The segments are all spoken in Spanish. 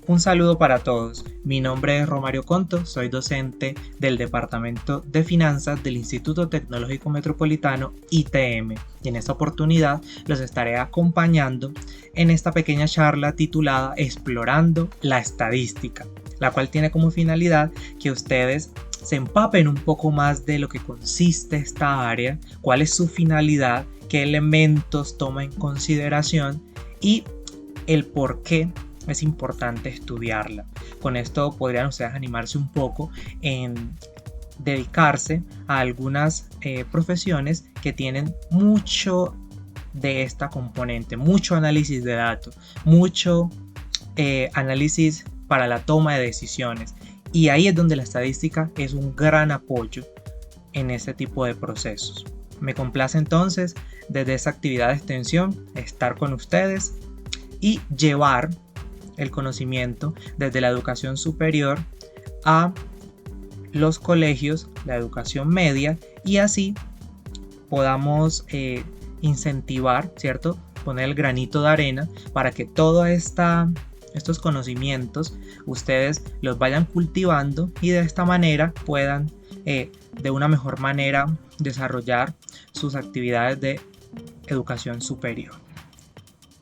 Un saludo para todos. Mi nombre es Romario Conto, soy docente del Departamento de Finanzas del Instituto Tecnológico Metropolitano ITM y en esta oportunidad los estaré acompañando en esta pequeña charla titulada Explorando la Estadística, la cual tiene como finalidad que ustedes se empapen un poco más de lo que consiste esta área, cuál es su finalidad, qué elementos toma en consideración y el por qué es importante estudiarla. Con esto podrían ustedes animarse un poco en dedicarse a algunas profesiones que tienen mucho de esta componente, mucho análisis de datos, mucho análisis para la toma de decisiones. Y ahí es donde la estadística es un gran apoyo en ese tipo de procesos. Me complace entonces desde esa actividad de extensión estar con ustedes y llevar el conocimiento desde la educación superior a los colegios, la educación media, y así podamos incentivar, ¿cierto? Poner el granito de arena para que todos estos conocimientos ustedes los vayan cultivando y de esta manera puedan de una mejor manera desarrollar sus actividades de educación superior.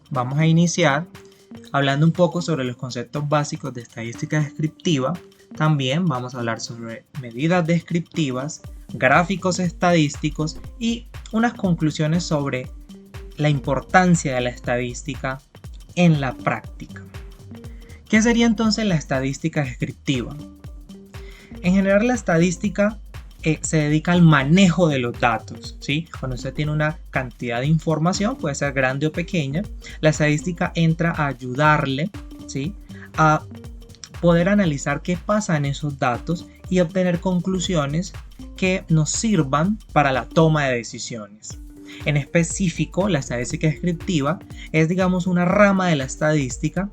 Vamos a iniciar hablando un poco sobre los conceptos básicos de estadística descriptiva. También vamos a hablar sobre medidas descriptivas, gráficos estadísticos y unas conclusiones sobre la importancia de la estadística en la práctica. ¿Qué sería entonces la estadística descriptiva? En general, la estadística se dedica al manejo de los datos, ¿sí? Cuando usted tiene una cantidad de información, puede ser grande o pequeña, la estadística entra a ayudarle, ¿sí?, a poder analizar qué pasa en esos datos y obtener conclusiones que nos sirvan para la toma de decisiones. En específico, la estadística descriptiva es, digamos, una rama de la estadística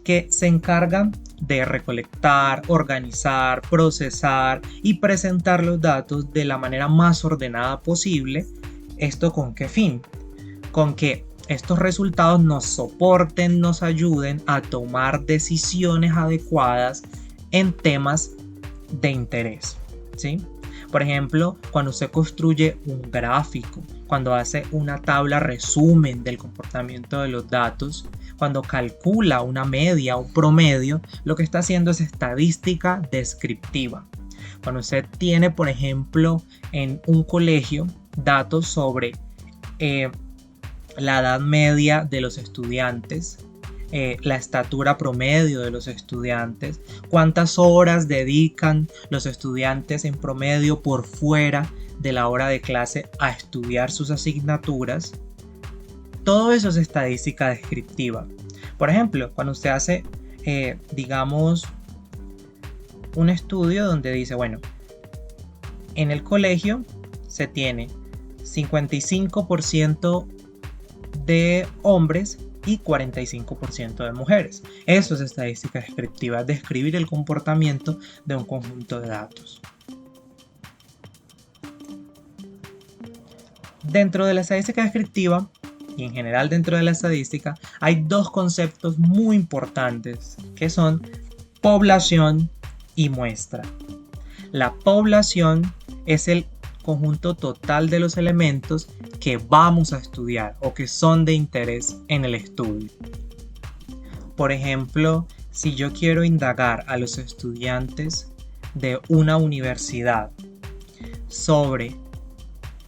que se encarga de recolectar, organizar, procesar y presentar los datos de la manera más ordenada posible. ¿Esto con qué fin? Con que estos resultados nos soporten, nos ayuden a tomar decisiones adecuadas en temas de interés, ¿sí? Por ejemplo, cuando usted construye un gráfico, cuando hace una tabla resumen del comportamiento de los datos, cuando calcula una media o promedio, lo que está haciendo es estadística descriptiva. Cuando usted tiene, por ejemplo, en un colegio datos sobre la edad media de los estudiantes, la estatura promedio de los estudiantes, cuántas horas dedican los estudiantes en promedio por fuera de la hora de clase a estudiar sus asignaturas, todo eso es estadística descriptiva. Por ejemplo, cuando usted hace, digamos, un estudio donde dice, bueno, en el colegio se tiene 55% de hombres y 45% de mujeres. Eso es estadística descriptiva, describir el comportamiento de un conjunto de datos. Dentro de la estadística descriptiva y en general dentro de la estadística hay dos conceptos muy importantes que son población y muestra. La población es el conjunto total de los elementos que vamos a estudiar o que son de interés en el estudio. Por ejemplo, si yo quiero indagar a los estudiantes de una universidad sobre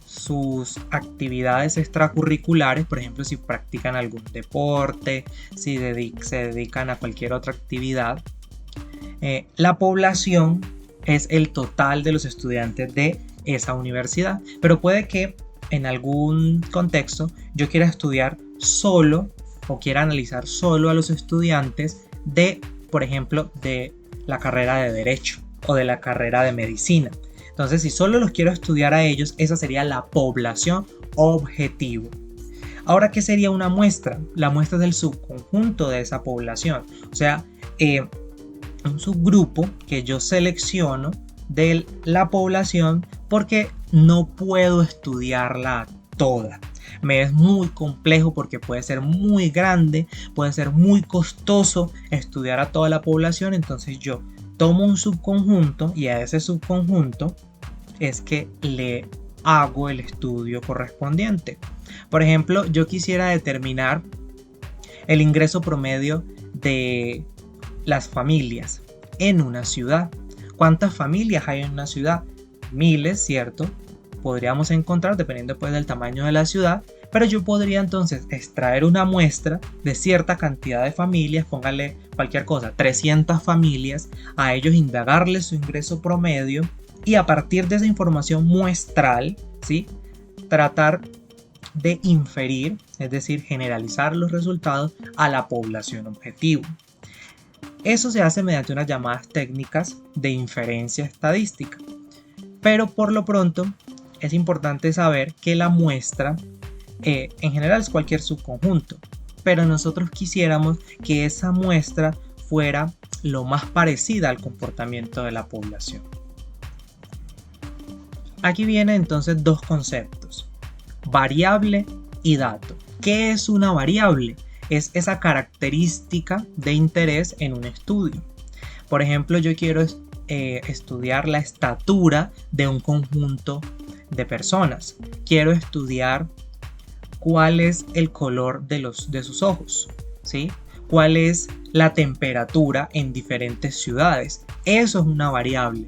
sus actividades extracurriculares, por ejemplo, si practican algún deporte, si se dedican a cualquier otra actividad, la población es el total de los estudiantes de esa universidad, pero puede que en algún contexto yo quiera estudiar solo o quiera analizar solo a los estudiantes de, por ejemplo, de la carrera de Derecho o de la carrera de Medicina. Entonces, si solo los quiero estudiar a ellos, esa sería la población objetivo. Ahora, ¿qué sería una muestra? La muestra es el subconjunto de esa población, o sea, un subgrupo que yo selecciono de la población porque no puedo estudiarla toda. Me es muy complejo porque puede ser muy grande, puede ser muy costoso estudiar a toda la población. Entonces yo tomo un subconjunto y a ese subconjunto es que le hago el estudio correspondiente. Por ejemplo, yo quisiera determinar el ingreso promedio de las familias en una ciudad. ¿Cuántas familias hay en una ciudad? Miles, ¿cierto? Podríamos encontrar dependiendo pues del tamaño de la ciudad, pero yo podría entonces extraer una muestra de cierta cantidad de familias, póngale cualquier cosa, 300 familias, a ellos indagarles su ingreso promedio y a partir de esa información muestral, ¿sí?, tratar de inferir, es decir, generalizar los resultados a la población objetivo. Eso se hace mediante unas llamadas técnicas de inferencia estadística. Pero por lo pronto es importante saber que la muestra en general es cualquier subconjunto, pero nosotros quisiéramos que esa muestra fuera lo más parecida al comportamiento de la población. Aquí vienen entonces dos conceptos: variable y dato. ¿Qué es una variable? Es esa característica de interés en un estudio. Por ejemplo, yo quiero estudiar la estatura de un conjunto de personas. Quiero estudiar cuál es el color de sus ojos, ¿sí? Cuál es la temperatura en diferentes ciudades. Eso es una variable.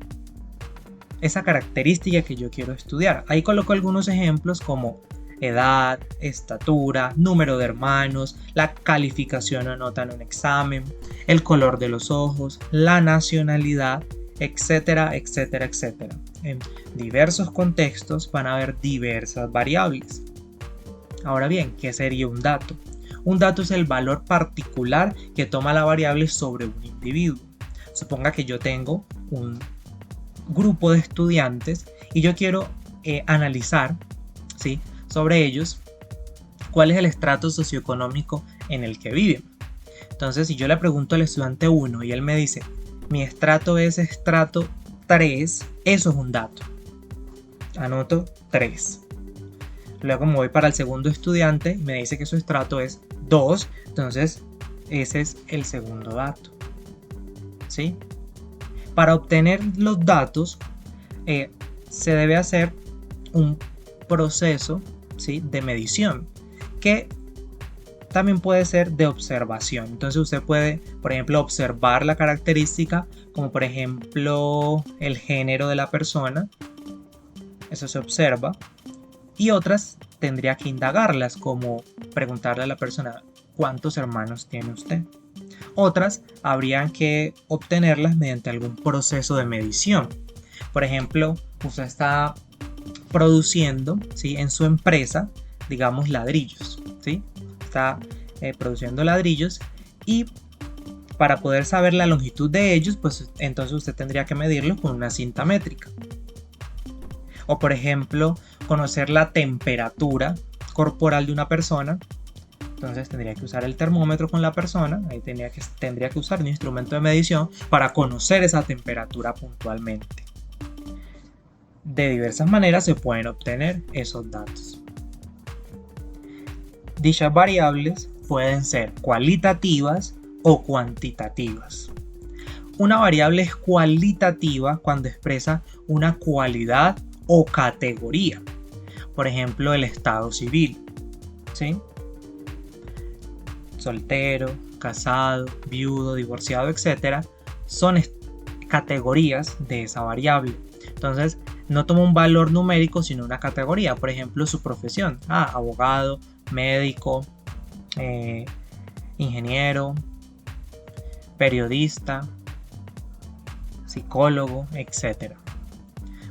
Esa característica que yo quiero estudiar. Ahí coloco algunos ejemplos como edad, estatura, número de hermanos, la calificación o nota en un examen, el color de los ojos, la nacionalidad, etcétera, etcétera, etcétera. En diversos contextos van a haber diversas variables. Ahora bien, ¿qué sería un dato? Un dato es el valor particular que toma la variable sobre un individuo. Suponga que yo tengo un grupo de estudiantes y yo quiero analizar, ¿sí?, sobre ellos cuál es el estrato socioeconómico en el que viven. Entonces, si yo le pregunto al estudiante 1 y él me dice mi estrato es estrato 3, eso es un dato. Anoto 3. Luego me voy para el segundo estudiante y me dice que su estrato es 2, entonces ese es el segundo dato, ¿sí? Para obtener los datos se debe hacer un proceso, ¿sí?, de medición, que también puede ser de observación. Entonces usted puede, por ejemplo, observar la característica, como por ejemplo el género de la persona, eso se observa, y otras tendría que indagarlas, como preguntarle a la persona ¿cuántos hermanos tiene usted? Otras habrían que obtenerlas mediante algún proceso de medición. Por ejemplo, usted está produciendo, ¿sí?, en su empresa, digamos, ladrillos, ¿sí? Está produciendo ladrillos y para poder saber la longitud de ellos, pues entonces usted tendría que medirlos con una cinta métrica. O por ejemplo, conocer la temperatura corporal de una persona. Entonces tendría que usar el termómetro con la persona, ahí tendría que usar un instrumento de medición para conocer esa temperatura puntualmente. De diversas maneras se pueden obtener esos datos. Dichas variables pueden ser cualitativas o cuantitativas. Una variable es cualitativa cuando expresa una cualidad o categoría. Por ejemplo, el estado civil, ¿sí? Soltero, casado, viudo, divorciado, etc. son categorías de esa variable. Entonces, no toma un valor numérico, sino una categoría. Por ejemplo, su profesión. Abogado, médico, ingeniero, periodista, psicólogo, etc.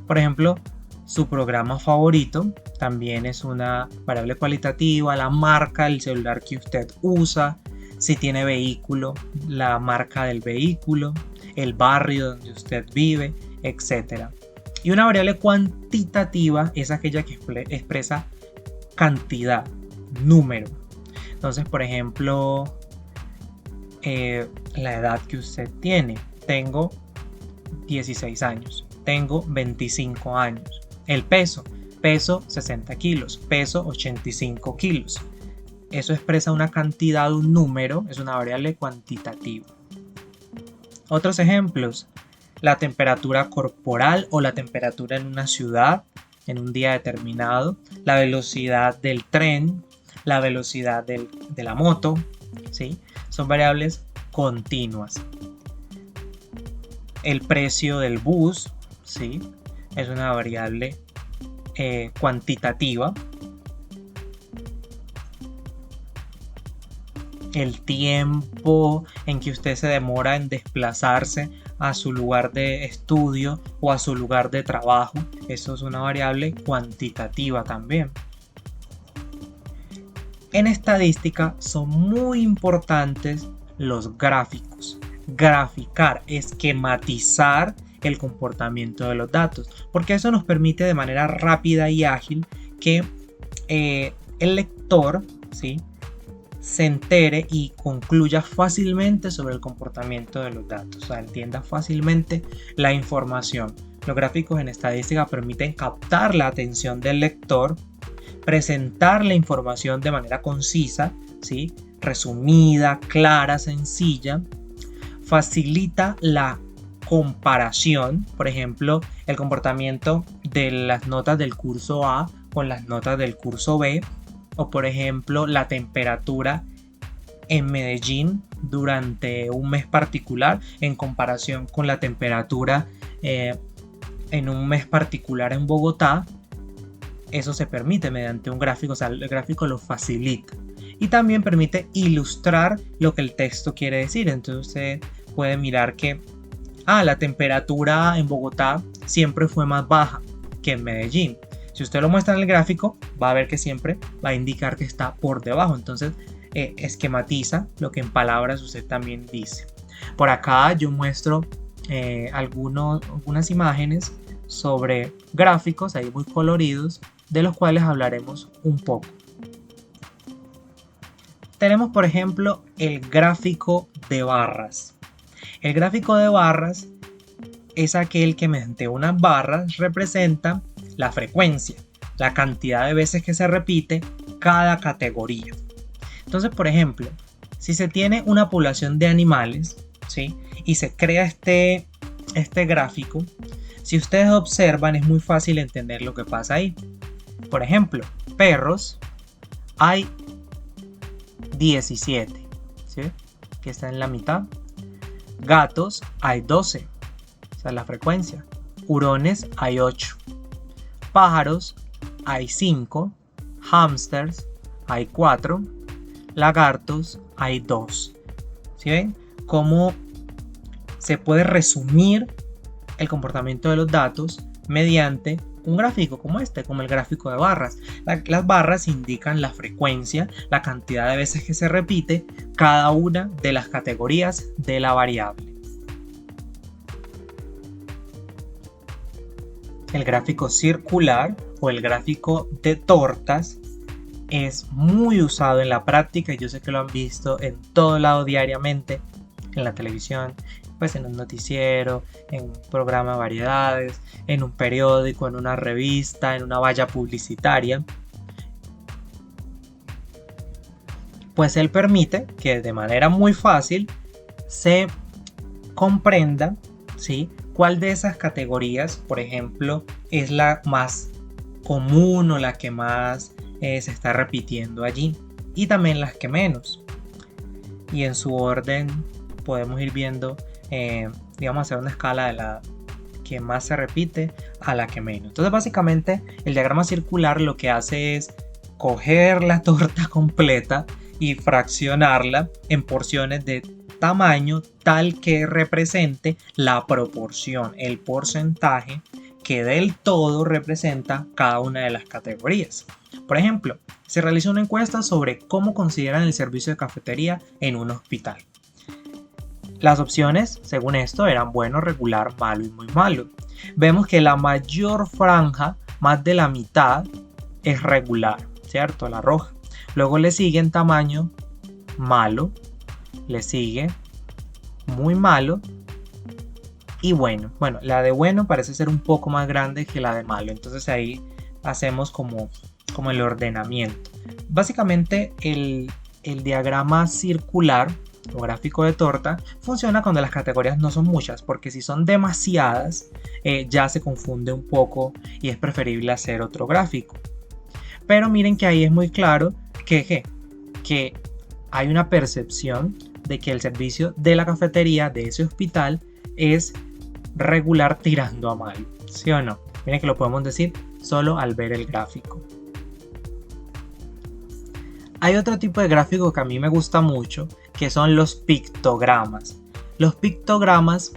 Por ejemplo, su programa favorito también es una variable cualitativa, la marca del celular que usted usa, si tiene vehículo, la marca del vehículo, el barrio donde usted vive, etc. Y una variable cuantitativa es aquella que expresa cantidad, número. Entonces, por ejemplo, la edad que usted tiene. Tengo 16 años, tengo 25 años. El peso, peso 60 kilos, peso 85 kilos. Eso expresa una cantidad, un número, es una variable cuantitativa. Otros ejemplos, la temperatura corporal o la temperatura en una ciudad en un día determinado, la velocidad del tren, la velocidad de la moto, ¿sí? Son variables continuas. El precio del bus, ¿sí? Es una variable cuantitativa. El tiempo en que usted se demora en desplazarse a su lugar de estudio o a su lugar de trabajo, eso es una variable cuantitativa también. En estadística son muy importantes los gráficos. Graficar, esquematizar el comportamiento de los datos, porque eso nos permite de manera rápida y ágil que el lector, ¿sí?, se entere y concluya fácilmente sobre el comportamiento de los datos, o sea, entienda fácilmente la información. Los gráficos en estadística permiten captar la atención del lector, presentar la información de manera concisa, ¿sí?, resumida, clara, sencilla, facilita la comparación, por ejemplo, el comportamiento de las notas del curso A con las notas del curso B, o por ejemplo la temperatura en Medellín durante un mes particular en comparación con la temperatura en un mes particular en Bogotá. Eso se permite mediante un gráfico, o sea, el gráfico lo facilita y también permite ilustrar lo que el texto quiere decir. Entonces usted puede mirar que la temperatura en Bogotá siempre fue más baja que en Medellín. Si usted lo muestra en el gráfico, va a ver que siempre va a indicar que está por debajo. Entonces, esquematiza lo que en palabras usted también dice. Por acá yo muestro algunas imágenes sobre gráficos ahí muy coloridos, de los cuales hablaremos un poco. Tenemos, por ejemplo, el gráfico de barras. El gráfico de barras es aquel que mediante unas barras representa la frecuencia, la cantidad de veces que se repite cada categoría. Entonces, por ejemplo, si se tiene una población de animales, ¿sí?, y se crea este gráfico, si ustedes observan es muy fácil entender lo que pasa ahí. Por ejemplo, perros hay 17, ¿sí?, que está en la mitad. Gatos hay 12, o sea, la frecuencia. Hurones hay 8. Pájaros hay 5, hámsters hay 4, lagartos hay 2. ¿Sí ven cómo se puede resumir el comportamiento de los datos mediante un gráfico como este, como el gráfico de barras? Las barras indican la frecuencia, la cantidad de veces que se repite cada una de las categorías de la variable. El gráfico circular o el gráfico de tortas es muy usado en la práctica y yo sé que lo han visto en todo lado diariamente, en la televisión, pues en un noticiero, en un programa de variedades, en un periódico, en una revista, en una valla publicitaria. Pues él permite que de manera muy fácil se comprenda, ¿sí?, cuál de esas categorías, por ejemplo, es la más común o la que más se está repitiendo allí, y también las que menos. Y en su orden podemos ir viendo, digamos, hacer una escala de la que más se repite a la que menos. Entonces, básicamente, el diagrama circular lo que hace es coger la torta completa y fraccionarla en porciones de tamaño tal que represente la proporción, el porcentaje que del todo representa cada una de las categorías. Por ejemplo, se realizó una encuesta sobre cómo consideran el servicio de cafetería en un hospital. Las opciones, según esto, eran bueno, regular, malo y muy malo. Vemos que la mayor franja, más de la mitad, es regular, ¿cierto? La roja. Luego le sigue en tamaño malo, le sigue muy malo y bueno. Bueno, la de bueno parece ser un poco más grande que la de malo, entonces ahí hacemos como el ordenamiento. Básicamente el diagrama circular o gráfico de torta funciona cuando las categorías no son muchas, porque si son demasiadas ya se confunde un poco y es preferible hacer otro gráfico. Pero miren que ahí es muy claro que hay una percepción de que el servicio de la cafetería de ese hospital es regular tirando a malo, ¿sí o no? Miren que lo podemos decir solo al ver el gráfico. Hay otro tipo de gráfico que a mí me gusta mucho, que son los pictogramas. Los pictogramas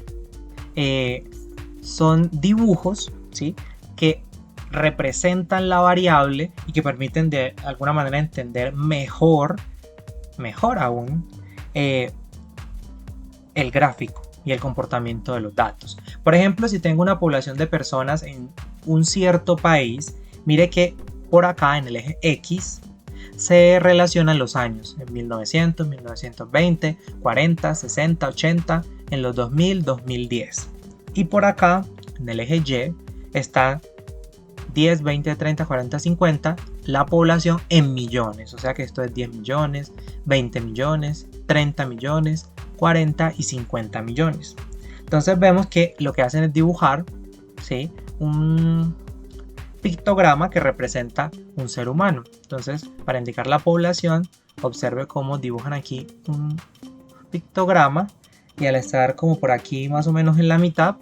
son dibujos, ¿sí?, que representan la variable y que permiten de alguna manera entender mejor aún, el gráfico y el comportamiento de los datos. Por ejemplo, si tengo una población de personas en un cierto país, mire que por acá en el eje X se relacionan los años en 1900, 1920, 40, 60, 80, en los 2000, 2010. Y por acá en el eje Y está 10, 20, 30, 40, 50, la población en millones. O sea que esto es 10 millones, 20 millones, 30 millones, 40 y 50 millones. Entonces vemos que lo que hacen es dibujar, ¿sí?, un pictograma que representa un ser humano. Entonces, para indicar la población, observe cómo dibujan aquí un pictograma y al estar como por aquí más o menos en la mitad,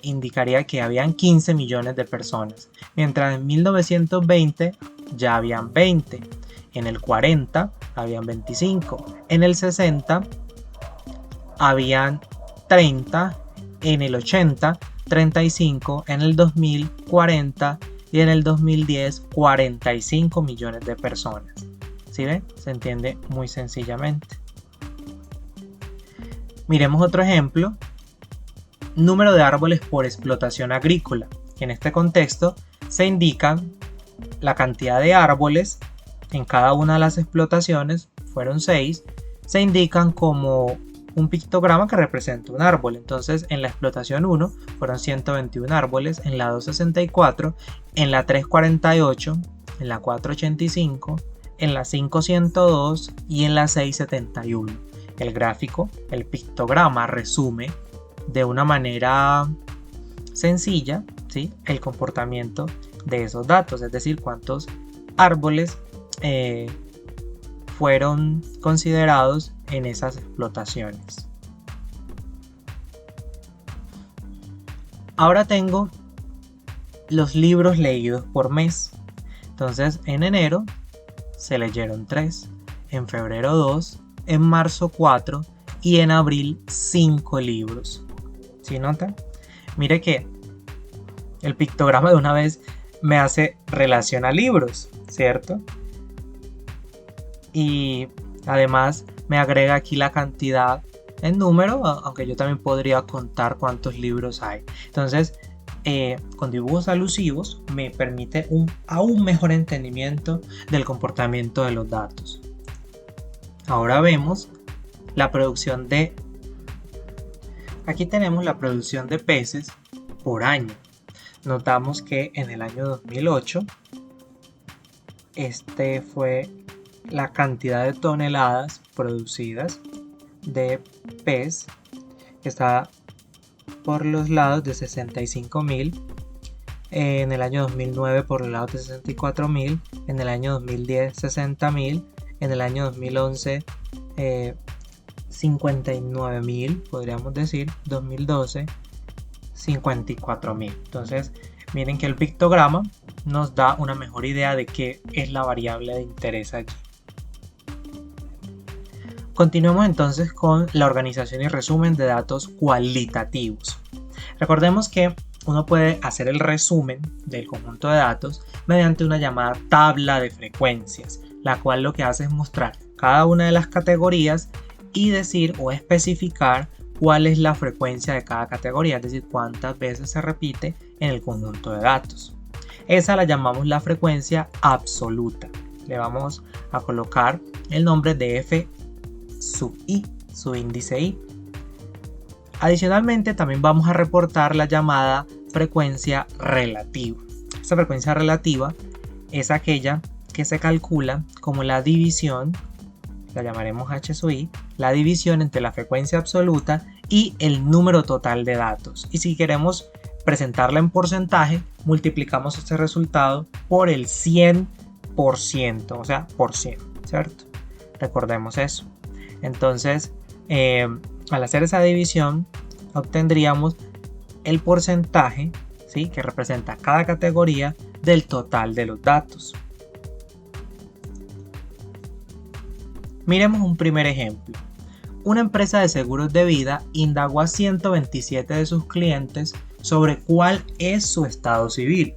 indicaría que habían 15 millones de personas. Mientras en 1920 ya habían 20, en el 40 habían 25, en el 60 habían 30, en el 80 35, en el 2000 40 y en el 2010 45 millones de personas. ¿Sí ven? Se entiende muy sencillamente. Miremos otro ejemplo. Número de árboles por explotación agrícola. En este contexto se indica la cantidad de árboles en cada una de las explotaciones, fueron 6, se indican como un pictograma que representa un árbol. Entonces en la explotación 1 fueron 121 árboles, en la 264, en la 348, en la 485, en la 502 y en la 671. El gráfico, el pictograma resume de una manera sencilla, ¿sí?, el comportamiento de esos datos, es decir, cuántos árboles fueron considerados en esas explotaciones. Ahora tengo los libros leídos por mes. Entonces en enero se leyeron 3, en febrero 2, en marzo 4 y en abril 5 libros. ¿Sí notan? Mire que el pictograma de una vez me hace relación a libros, ¿cierto? Y además me agrega aquí la cantidad en número, aunque yo también podría contar cuántos libros hay. Entonces, con dibujos alusivos me permite un aún mejor entendimiento del comportamiento de los datos. Ahora vemos la producción de... Aquí tenemos la producción de peces por año. Notamos que en el año 2008 este fue la cantidad de toneladas producidas de pez, que está por los lados de 65.000, en el año 2009 por los lados de 64.000, en el año 2010 60.000, en el año 2011 59.000, podríamos decir, 2012 54.000. Entonces miren que el pictograma nos da una mejor idea de qué es la variable de interés allí. Continuemos entonces con la organización y resumen de datos cualitativos. Recordemos que uno puede hacer el resumen del conjunto de datos mediante una llamada tabla de frecuencias, la cual lo que hace es mostrar cada una de las categorías y decir o especificar cuál es la frecuencia de cada categoría, es decir, cuántas veces se repite en el conjunto de datos. Esa la llamamos la frecuencia absoluta. Le vamos a colocar el nombre de F sub i, su índice i. Adicionalmente también vamos a reportar la llamada frecuencia relativa. Esta frecuencia relativa es aquella que se calcula como la división, la llamaremos H sub I, la división entre la frecuencia absoluta y el número total de datos. Y si queremos presentarla en porcentaje, multiplicamos este resultado por el 100%, o sea, por 100, ¿cierto? Recordemos eso. Entonces, al hacer esa división, obtendríamos el porcentaje, ¿sí?, que representa cada categoría del total de los datos. Miremos un primer ejemplo. Una empresa de seguros de vida indagó a 127 de sus clientes sobre cuál es su estado civil,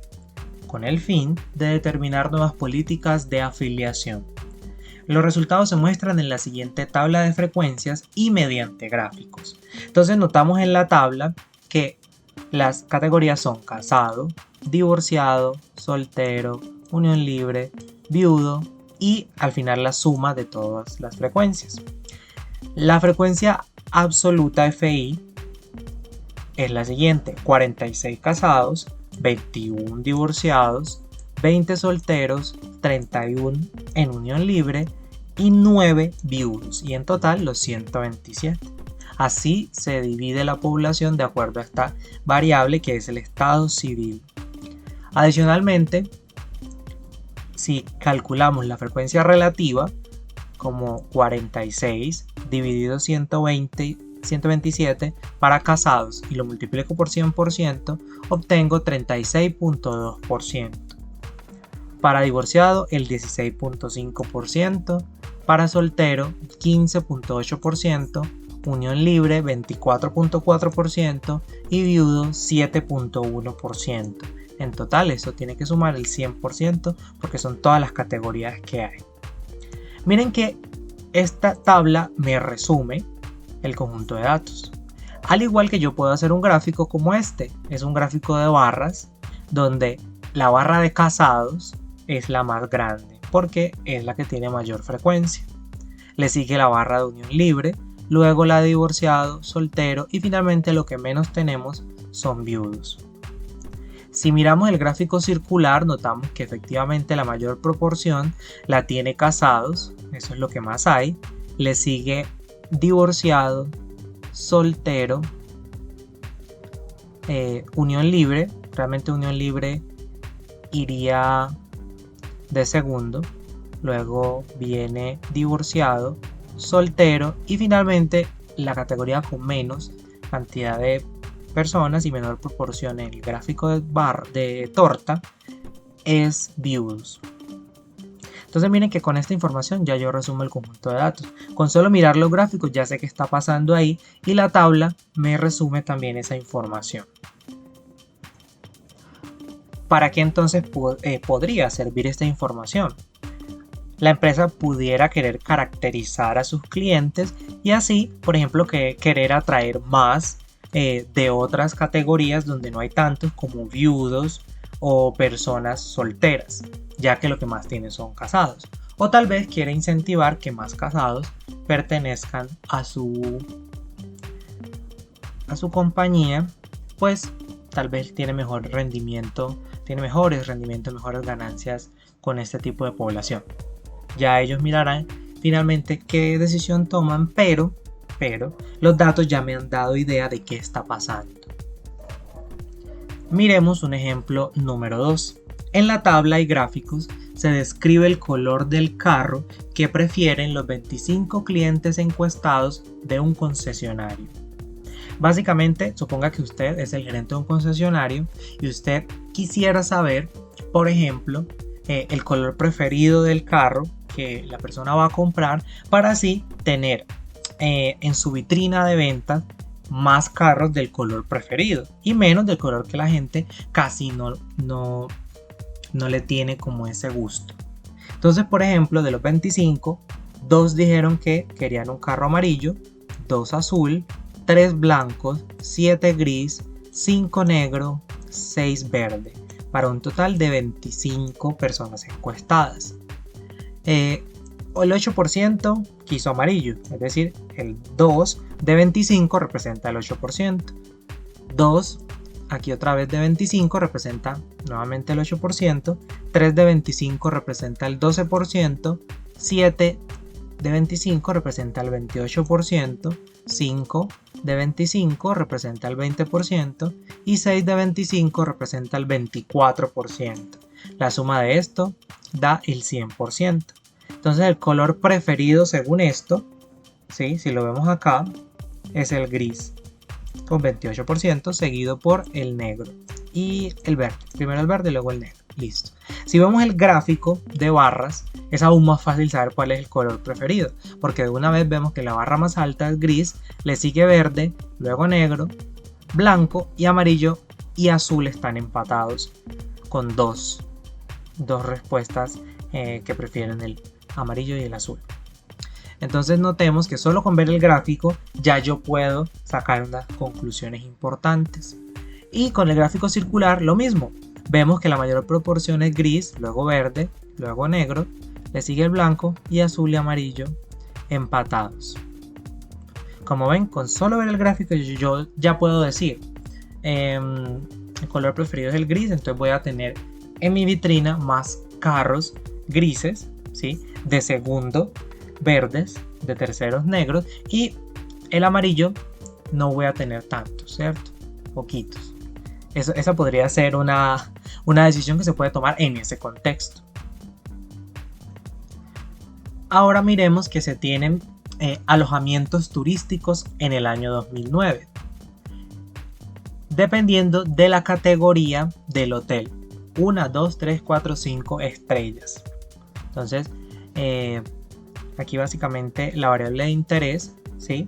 con el fin de determinar nuevas políticas de afiliación. Los resultados se muestran en la siguiente tabla de frecuencias y mediante gráficos. Entonces notamos en la tabla que las categorías son casado, divorciado, soltero, unión libre, viudo y al final la suma de todas las frecuencias. La frecuencia absoluta FI es la siguiente: 46 casados, 21 divorciados, 20 solteros, 31 en unión libre y 9 viudos, y en total los 127. Así se divide la población de acuerdo a esta variable que es el estado civil. Adicionalmente, si calculamos la frecuencia relativa como 46 dividido 127 para casados y lo multiplico por 100%, obtengo 36.2%. Para divorciado el 16.5%, para soltero 15.8%, unión libre 24.4% y viudo 7.1%. En total eso tiene que sumar el 100% porque son todas las categorías que hay. Miren que esta tabla me resume el conjunto de datos. Al igual que yo puedo hacer un gráfico como este. Es un gráfico de barras donde la barra de casados es la más grande porque es la que tiene mayor frecuencia. Le sigue la barra de unión libre, luego la de divorciado, soltero y finalmente lo que menos tenemos son viudos. Si miramos el gráfico circular, notamos que efectivamente la mayor proporción la tiene casados, eso es lo que más hay. Le sigue divorciado, soltero, unión libre. Realmente unión libre iría de segundo. Luego viene divorciado, soltero y finalmente la categoría con menos cantidad de personas y menor proporción en el gráfico de torta es viudos. Entonces miren que con esta información ya yo resumo el conjunto de datos. Con solo mirar los gráficos ya sé qué está pasando ahí y la tabla me resume también esa información. ¿Para qué entonces podría servir esta información? La empresa pudiera querer caracterizar a sus clientes y así, por ejemplo, querer atraer más de otras categorías donde no hay tantos como viudos o personas solteras, ya que lo que más tienen son casados. O tal vez quiere incentivar que más casados pertenezcan a su compañía, pues tal vez tiene mejor rendimiento, tiene mejores rendimientos, mejores ganancias con este tipo de población. Ya ellos mirarán finalmente qué decisión toman, pero los datos ya me han dado idea de qué está pasando. Miremos un ejemplo número 2. En la tabla y gráficos se describe el color del carro que prefieren los 25 clientes encuestados de un concesionario. Básicamente, suponga que usted es el gerente de un concesionario y usted quisiera saber, por ejemplo, el color preferido del carro que la persona va a comprar para así tener en su vitrina de ventas más carros del color preferido y menos del color que la gente casi no le tiene como ese gusto. Entonces, por ejemplo, de los 25, 2 dijeron que querían un carro amarillo, 2 azul, 3 blancos, 7 gris, 5 negro, 6 verde, para un total de 25 personas encuestadas. El 8% quiso amarillo, es decir, el 2 de 25 representa el 8%. 2 aquí otra vez de 25 representa nuevamente el 8%, 3 de 25 representa el 12%, 7 de 25 representa el 28%, 5 de 25 representa el 20% y 6 de 25 representa el 24%. La suma de esto da el 100%. Entonces el color preferido según esto, ¿sí? Si lo vemos acá, es el gris con 28%, seguido por el negro y el verde. Primero el verde y luego el negro. Listo. Si vemos el gráfico de barras, es aún más fácil saber cuál es el color preferido, porque de una vez vemos que la barra más alta es gris, le sigue verde, luego negro, blanco y amarillo y azul están empatados con dos respuestas que prefieren el amarillo y el azul. Entonces notemos que solo con ver el gráfico ya yo puedo sacar unas conclusiones importantes. Y con el gráfico circular lo mismo. Vemos que la mayor proporción es gris, luego verde, luego negro, le sigue el blanco y azul y amarillo empatados. Como ven, con solo ver el gráfico yo ya puedo decir el color preferido es el gris, entonces voy a tener en mi vitrina más carros grises, ¿sí? De segundo verdes, de terceros negros, y el amarillo no voy a tener tantos, ¿cierto? Poquitos. Esa podría ser una decisión que se puede tomar en ese contexto. Ahora miremos que se tienen alojamientos turísticos en el año 2009, dependiendo de la categoría del hotel. 1, 2, 3, 4, 5 estrellas. Entonces, aquí básicamente la variable de interés, ¿sí?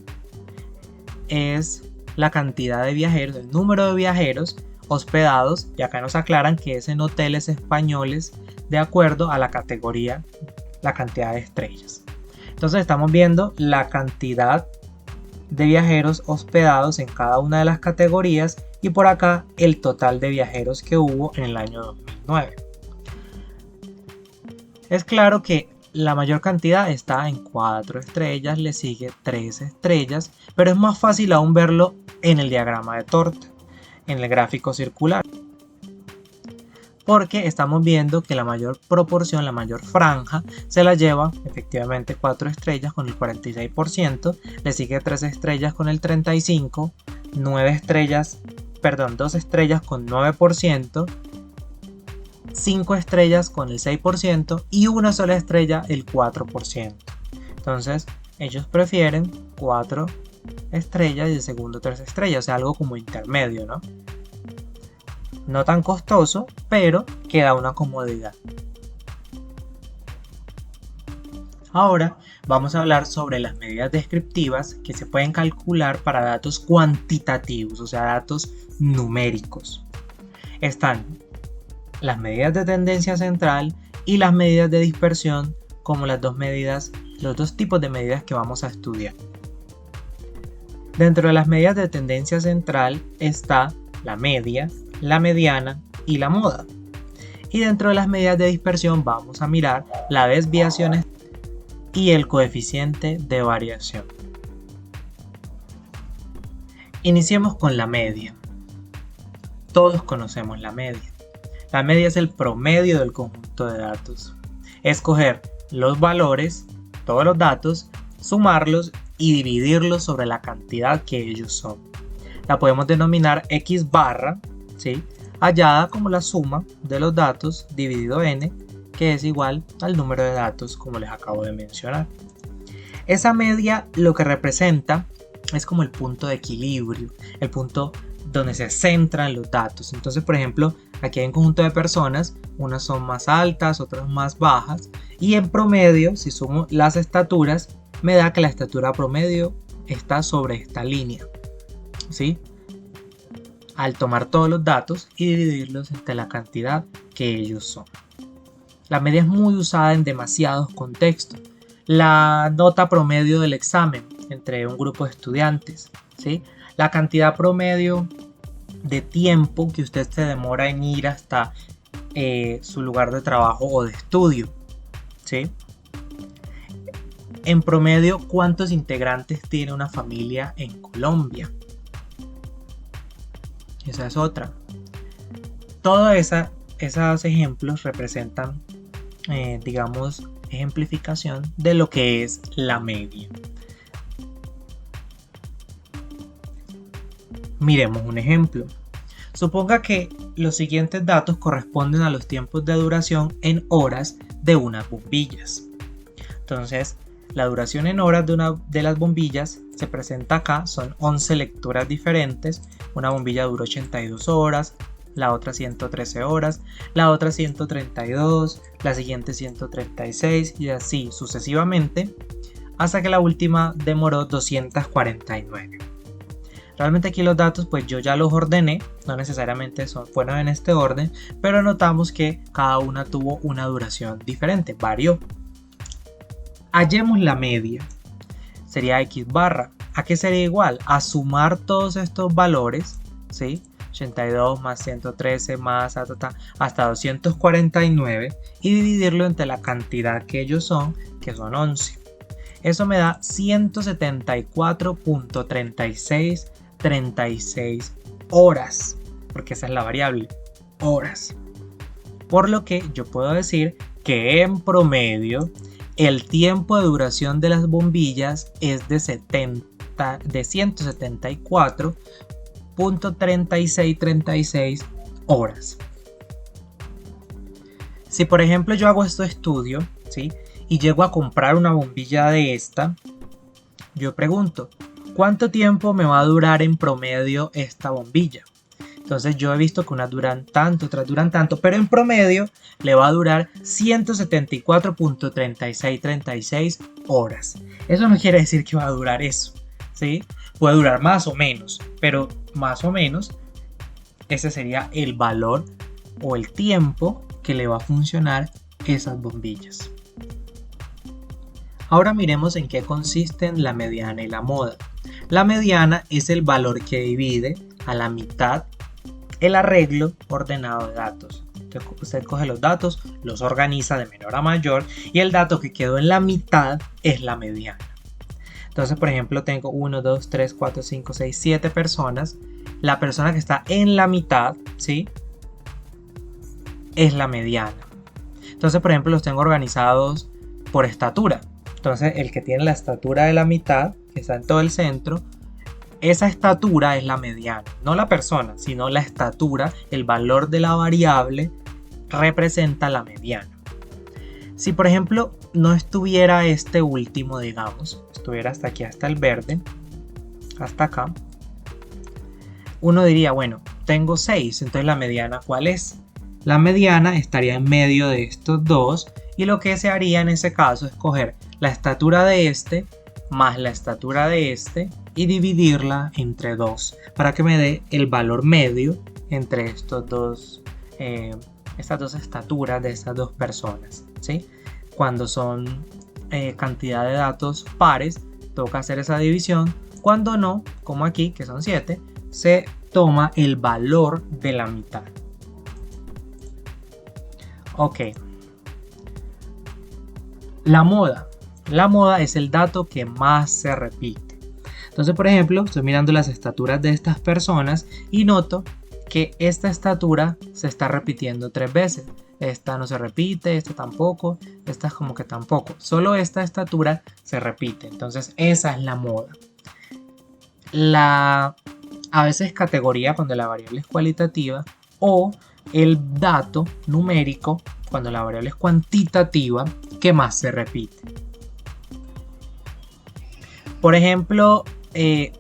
Es la cantidad de viajeros, el número de viajeros hospedados, y acá nos aclaran que es en hoteles españoles de acuerdo a la categoría, la cantidad de estrellas. Entonces estamos viendo la cantidad de viajeros hospedados en cada una de las categorías y por acá el total de viajeros que hubo en el año 2009. Es claro que la mayor cantidad está en 4 estrellas, le sigue 3 estrellas, pero es más fácil aún verlo en el diagrama de torta, en el gráfico circular. Porque estamos viendo que la mayor proporción, la mayor franja, se la lleva efectivamente 4 estrellas con el 46%, le sigue 3 estrellas con el 35%, 2 estrellas con 9%, 5 estrellas con el 6% y una sola estrella el 4%. Entonces ellos prefieren 4 estrellas y el segundo 3 estrellas, o sea, algo como intermedio, ¿no? No tan costoso, pero que da una comodidad. Ahora vamos a hablar sobre las medidas descriptivas que se pueden calcular para datos cuantitativos, o sea, datos numéricos. Están las medidas de tendencia central y las medidas de dispersión como los dos tipos de medidas que vamos a estudiar. Dentro de las medidas de tendencia central está la media, la mediana y la moda. Y dentro de las medidas de dispersión vamos a mirar la desviación y el coeficiente de variación. Iniciemos con la media. Todos conocemos la media. La media es el promedio del conjunto de datos. Es coger los valores, todos los datos, sumarlos y dividirlos sobre la cantidad que ellos son. La podemos denominar X barra, ¿sí? Hallada como la suma de los datos dividido n, que es igual al número de datos como les acabo de mencionar. Esa media lo que representa es como el punto de equilibrio, el punto donde se centran los datos. Entonces, por ejemplo, aquí hay un conjunto de personas, unas son más altas, otras más bajas, y en promedio, si sumo las estaturas, me da que la estatura promedio está sobre esta línea, ¿sí? Al tomar todos los datos y dividirlos entre la cantidad que ellos son. La media es muy usada en demasiados contextos. La nota promedio del examen entre un grupo de estudiantes, ¿sí? La cantidad promedio de tiempo que usted se demora en ir hasta su lugar de trabajo o de estudio, ¿sí? En promedio, ¿cuántos integrantes tiene una familia en Colombia? Esa es otra. Todos esos ejemplos representan, digamos, ejemplificación de lo que es la media. Miremos un ejemplo. Suponga que los siguientes datos corresponden a los tiempos de duración en horas de unas bombillas. Entonces, la duración en horas de las bombillas se presenta acá, son 11 lecturas diferentes. Una bombilla dura 82 horas, la otra 113 horas, la otra 132, la siguiente 136 y así sucesivamente, hasta que la última demoró 249. Realmente aquí los datos pues yo ya los ordené, no necesariamente fueron en este orden, pero notamos que cada una tuvo una duración diferente, varió. Hallemos la media, sería x barra. ¿A qué sería igual? A sumar todos estos valores, ¿sí? 82 más 113 más hasta 249 y dividirlo entre la cantidad que ellos son, que son 11. Eso me da 174.3636 horas, porque esa es la variable, horas. Por lo que yo puedo decir que en promedio el tiempo de duración de las bombillas es de 174.3636 horas. Si por ejemplo yo hago este estudio, ¿sí? Y llego a comprar una bombilla de esta, yo pregunto, ¿cuánto tiempo me va a durar en promedio esta bombilla? Entonces yo he visto que unas duran tanto, otras duran tanto, pero en promedio le va a durar 174.3636 horas. Eso no quiere decir que va a durar eso, ¿sí? Puede durar más o menos, pero más o menos ese sería el valor o el tiempo que le va a funcionar esas bombillas. Ahora miremos en qué consisten la mediana y la moda. La mediana es el valor que divide a la mitad el arreglo ordenado de datos. Entonces, usted coge los datos, los organiza de menor a mayor y el dato que quedó en la mitad es la mediana. Entonces, por ejemplo, tengo 1, 2, 3, 4, 5, 6, 7 personas. La persona que está en la mitad, ¿sí? Es la mediana. Entonces, por ejemplo, los tengo organizados por estatura. Entonces, el que tiene la estatura de la mitad, que está en todo el centro, esa estatura es la mediana, no la persona, sino la estatura, el valor de la variable representa la mediana. Si por ejemplo no estuviera este último, digamos, estuviera hasta aquí, hasta el verde, hasta acá, uno diría, bueno, tengo 6, entonces la mediana ¿cuál es? La mediana estaría en medio de estos dos y lo que se haría en ese caso es coger la estatura de este más la estatura de este y dividirla entre 2 para que me dé el valor medio entre estas dos estaturas de estas dos personas, ¿sí? Cuando son cantidad de datos pares, toca hacer esa división. Cuando no, como aquí, que son 7, se toma el valor de la mitad. Ok. La moda. La moda es el dato que más se repite. Entonces, por ejemplo, estoy mirando las estaturas de estas personas y noto que esta estatura se está repitiendo 3 veces. Esta no se repite, esta tampoco, esta es como que tampoco. Solo esta estatura se repite. Entonces, esa es la moda. A veces categoría cuando la variable es cualitativa o el dato numérico cuando la variable es cuantitativa que más se repite. Por ejemplo,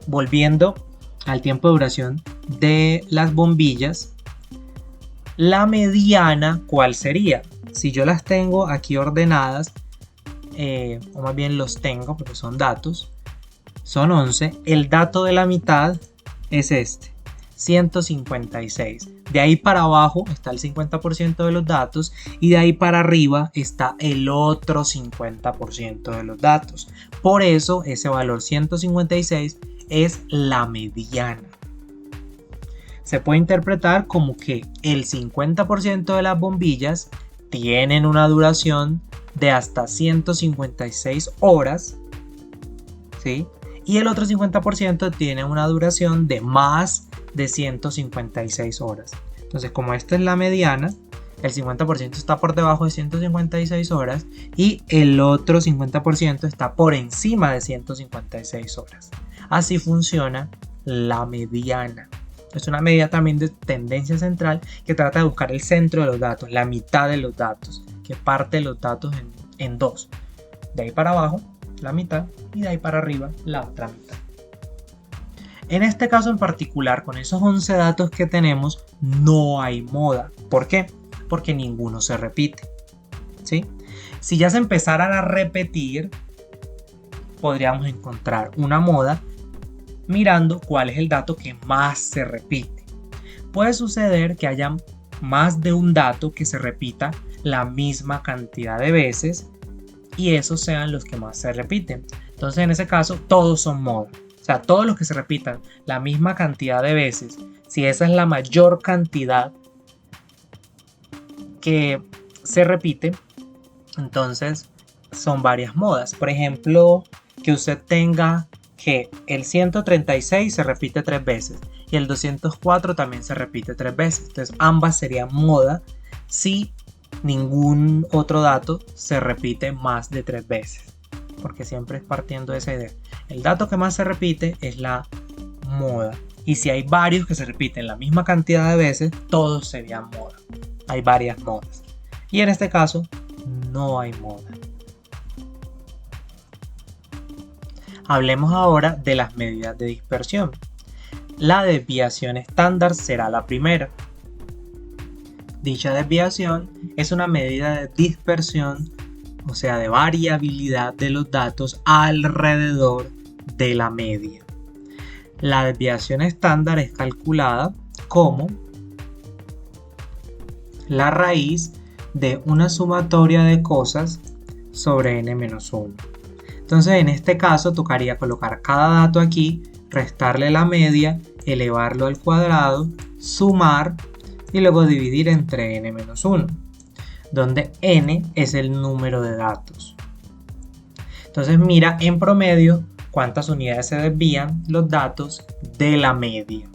volviendo al tiempo de duración de las bombillas, la mediana, ¿cuál sería? Si yo las tengo aquí ordenadas, o más bien los tengo porque son datos, son 11, el dato de la mitad es este, 156. De ahí para abajo está el 50% de los datos y de ahí para arriba está el otro 50% de los datos. Por eso ese valor 156 es la mediana. Se puede interpretar como que el 50% de las bombillas tienen una duración de hasta 156 horas, ¿sí? Y el otro 50% tiene una duración de más de 156 horas. Entonces, como esta es la mediana, el 50% está por debajo de 156 horas y el otro 50% está por encima de 156 horas. Así funciona la mediana. Es una medida también de tendencia central que trata de buscar el centro de los datos, la mitad de los datos, que parte los datos en dos. De ahí para abajo, la mitad, y de ahí para arriba, la otra mitad. En este caso en particular, con esos 11 datos que tenemos, no hay moda. ¿Por qué? Porque ninguno se repite, ¿sí? Si ya se empezaran a repetir, podríamos encontrar una moda mirando cuál es el dato que más se repite. Puede suceder que haya más de un dato que se repita la misma cantidad de veces y esos sean los que más se repiten. Entonces, en ese caso, todos son moda. O sea, todos los que se repitan la misma cantidad de veces, si esa es la mayor cantidad que se repite, entonces son varias modas. Por ejemplo, que usted tenga que el 136 se repite 3 veces y el 204 también se repite 3 veces. Entonces ambas serían moda si ningún otro dato se repite más de 3 veces, porque siempre es partiendo de esa idea. El dato que más se repite es la moda, y si hay varios que se repiten la misma cantidad de veces, todos serían moda. Hay varias modas, y en este caso no hay moda. Hablemos ahora de las medidas de dispersión. La desviación estándar será la primera. Dicha desviación es una medida de dispersión, o sea, de variabilidad de los datos alrededor de la media. La desviación estándar es calculada como la raíz de una sumatoria de cosas sobre n-1. Entonces, en este caso tocaría colocar cada dato aquí, restarle la media, elevarlo al cuadrado, sumar y luego dividir entre n-1, donde n es el número de datos. Entonces mira en promedio cuántas unidades se desvían los datos de la media.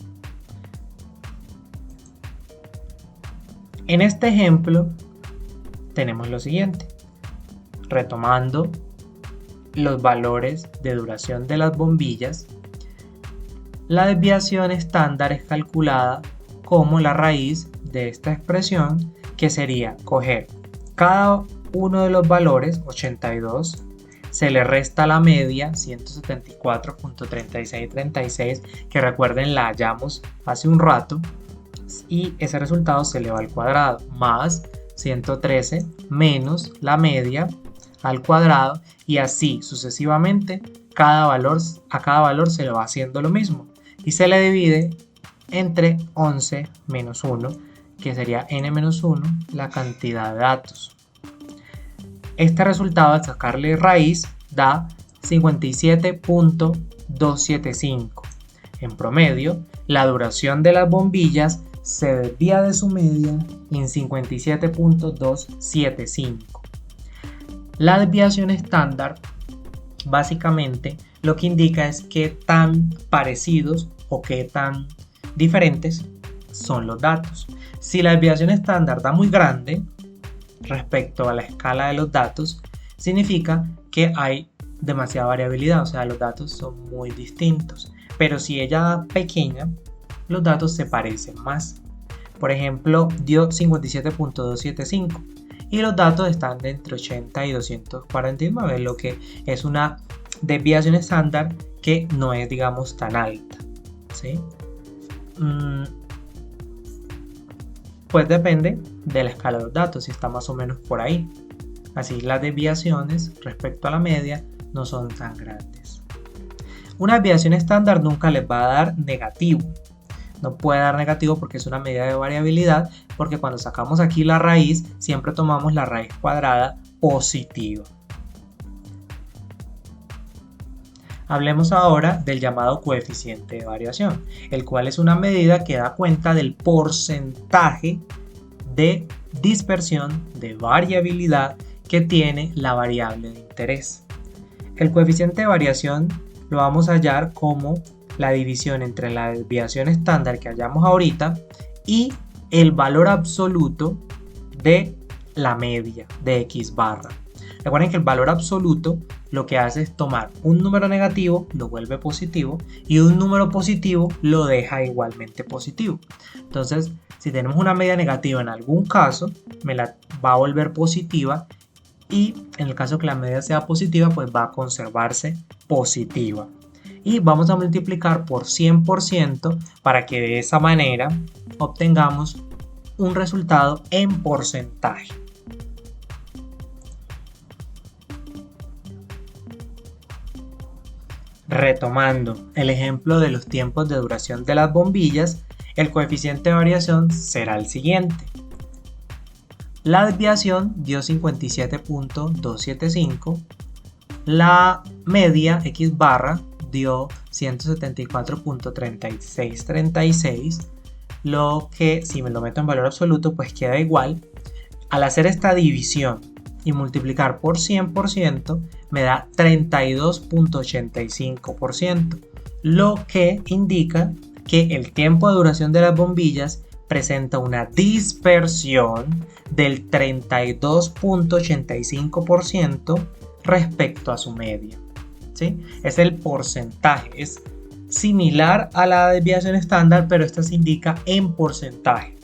En este ejemplo tenemos lo siguiente. Retomando los valores de duración de las bombillas, la desviación estándar es calculada como la raíz de esta expresión, que sería coger cada uno de los valores, 82, se le resta la media, 174.3636, que recuerden la hallamos hace un rato, y ese resultado se le va al cuadrado, más 113 menos la media al cuadrado, y así sucesivamente a cada valor se le va haciendo lo mismo y se le divide entre 11 menos 1, que sería n-1, la cantidad de datos. Este resultado, al sacarle raíz, da 57.275. En promedio, la duración de las bombillas se desvía de su media en 57.275. La desviación estándar básicamente lo que indica es qué tan parecidos o qué tan diferentes son los datos. Si la desviación estándar da muy grande respecto a la escala de los datos, significa que hay demasiada variabilidad, o sea, los datos son muy distintos. Pero si ella da pequeña, los datos se parecen más. Por ejemplo, dio 57.275 y los datos están de entre 80 y 249, lo que es una desviación estándar que no es, digamos, tan alta, ¿sí? Pues depende de la escala de los datos, si está más o menos por ahí. Así las desviaciones respecto a la media no son tan grandes. Una desviación estándar nunca les va a dar negativo. No puede dar negativo porque es una medida de variabilidad, porque cuando sacamos aquí la raíz, siempre tomamos la raíz cuadrada positiva. Hablemos ahora del llamado coeficiente de variación, el cual es una medida que da cuenta del porcentaje de dispersión, de variabilidad que tiene la variable de interés. El coeficiente de variación lo vamos a hallar como la división entre la desviación estándar que hallamos ahorita y el valor absoluto de la media de X barra. Recuerden que el valor absoluto lo que hace es tomar un número negativo, lo vuelve positivo, y un número positivo lo deja igualmente positivo. Entonces, si tenemos una media negativa en algún caso, me la va a volver positiva, y en el caso que la media sea positiva, pues va a conservarse positiva. Y vamos a multiplicar por 100% para que de esa manera obtengamos un resultado en porcentaje. Retomando el ejemplo de los tiempos de duración de las bombillas, el coeficiente de variación será el siguiente. La desviación dio 57.275, la media X barra dio 174.3636, lo que si me lo meto en valor absoluto pues queda igual. Al hacer esta división y multiplicar por 100% me da 32.85%, lo que indica que el tiempo de duración de las bombillas presenta una dispersión del 32.85% respecto a su media, ¿sí? Es el porcentaje, es similar a la desviación estándar, pero esta se indica en porcentaje.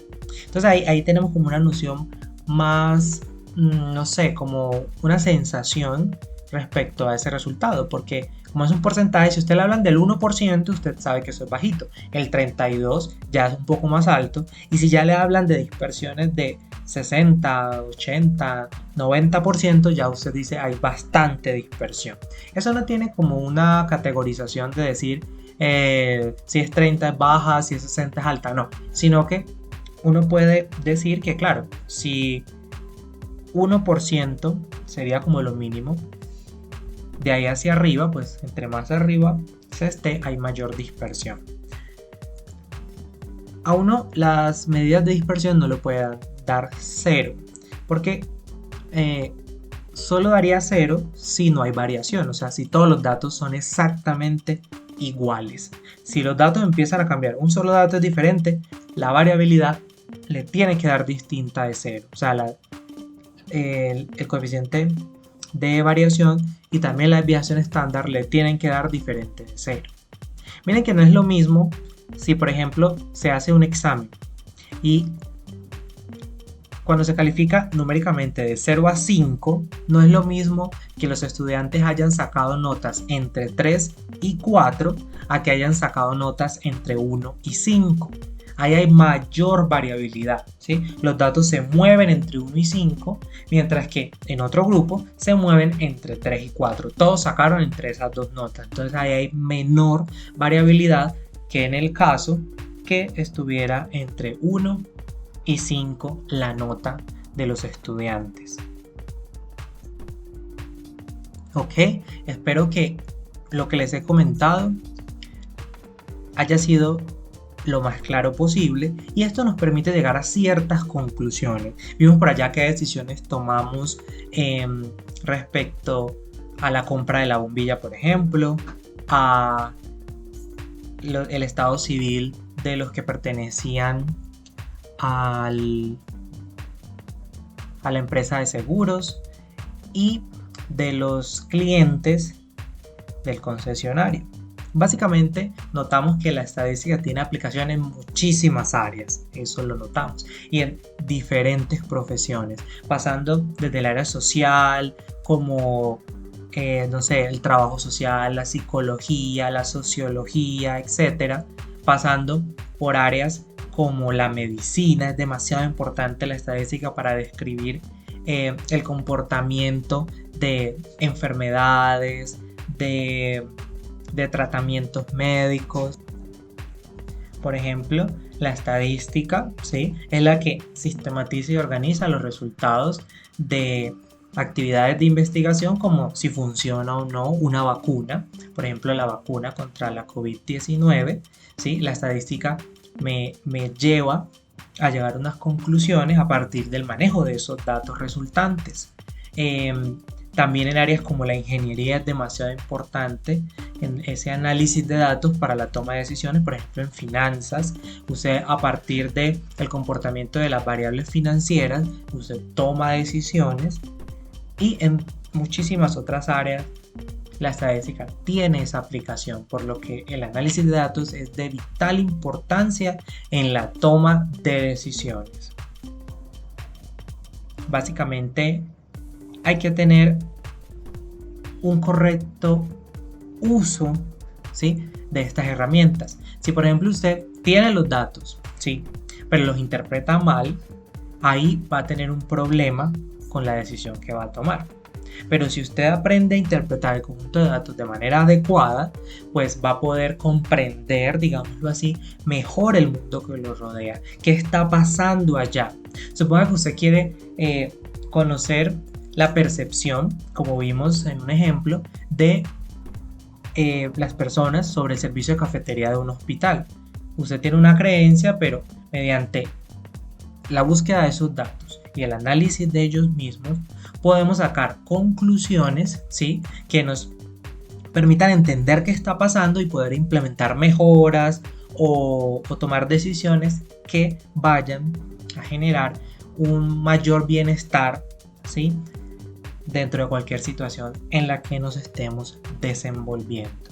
Entonces ahí tenemos como una noción más, no sé, como una sensación respecto a ese resultado, porque como es un porcentaje, si usted le hablan del 1%, usted sabe que eso es bajito, el 32% ya es un poco más alto, y si ya le hablan de dispersiones de 60, 80, 90%, ya usted dice hay bastante dispersión. Eso no tiene como una categorización de decir si es 30 es baja, si es 60 es alta, no, sino que uno puede decir que claro, si 1% sería como lo mínimo, de ahí hacia arriba, pues entre más arriba se esté, hay mayor dispersión. A uno las medidas de dispersión no le pueden dar 0, porque solo daría 0 si no hay variación, o sea, si todos los datos son exactamente iguales. Si los datos empiezan a cambiar, un solo dato es diferente, la variabilidad le tiene que dar distinta de 0, o sea, el coeficiente de variación y también la desviación estándar le tienen que dar diferente de 0. Miren que no es lo mismo si por ejemplo se hace un examen y cuando se califica numéricamente de 0 a 5, no es lo mismo que los estudiantes hayan sacado notas entre 3 y 4 a que hayan sacado notas entre 1 y 5. Ahí hay mayor variabilidad, ¿sí? Los datos se mueven entre 1 y 5, mientras que en otro grupo se mueven entre 3 y 4. Todos sacaron entre esas dos notas, entonces ahí hay menor variabilidad que en el caso que estuviera entre 1 y 5 la nota de los estudiantes. Ok, espero que lo que les he comentado haya sido lo más claro posible y esto nos permite llegar a ciertas conclusiones. Vimos por allá qué decisiones tomamos respecto a la compra de la bombilla, por ejemplo, a el estado civil de los que pertenecían a la empresa de seguros y de los clientes del concesionario. Básicamente notamos que la estadística tiene aplicación en muchísimas áreas, eso lo notamos, y en diferentes profesiones, pasando desde el área social como, no sé, el trabajo social, la psicología, la sociología, etcétera, pasando por áreas como la medicina. Es demasiado importante la estadística para describir el comportamiento de enfermedades, de tratamientos médicos. Por ejemplo, la estadística, ¿sí?, es la que sistematiza y organiza los resultados de actividades de investigación como si funciona o no una vacuna. Por ejemplo, la vacuna contra la COVID-19, ¿sí? La estadística me lleva a llegar a unas conclusiones a partir del manejo de esos datos resultantes. También en áreas como la ingeniería es demasiado importante en ese análisis de datos para la toma de decisiones. Por ejemplo, en finanzas, usted a partir del comportamiento de las variables financieras, usted toma decisiones, y en muchísimas otras áreas la estadística tiene esa aplicación, por lo que el análisis de datos es de vital importancia en la toma de decisiones. Básicamente hay que tener un correcto uso, ¿sí?, de estas herramientas. Si por ejemplo usted tiene los datos, ¿sí?, pero los interpreta mal, ahí va a tener un problema con la decisión que va a tomar. Pero si usted aprende a interpretar el conjunto de datos de manera adecuada, pues va a poder comprender, digámoslo así, mejor el mundo que lo rodea. ¿Qué está pasando allá? Suponga que usted quiere conocer la percepción, como vimos en un ejemplo, de las personas sobre el servicio de cafetería de un hospital. Usted tiene una creencia, pero mediante la búsqueda de esos datos y el análisis de ellos mismos, podemos sacar conclusiones, ¿sí?, que nos permitan entender qué está pasando y poder implementar mejoras o tomar decisiones que vayan a generar un mayor bienestar, ¿sí?, dentro de cualquier situación en la que nos estemos desenvolviendo.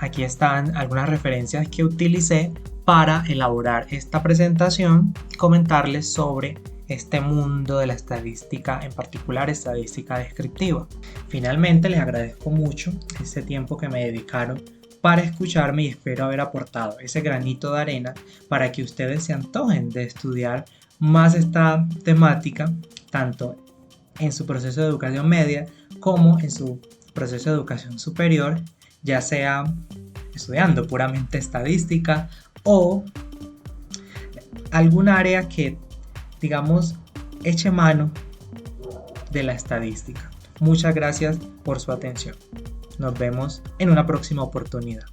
Aquí están algunas referencias que utilicé para elaborar esta presentación y comentarles sobre este mundo de la estadística, en particular estadística descriptiva. Finalmente, les agradezco mucho este tiempo que me dedicaron para escucharme y espero haber aportado ese granito de arena para que ustedes se antojen de estudiar más esta temática, tanto en su proceso de educación media como en su proceso de educación superior, ya sea estudiando puramente estadística o algún área que, digamos, eche mano de la estadística. Muchas gracias por su atención. Nos vemos en una próxima oportunidad.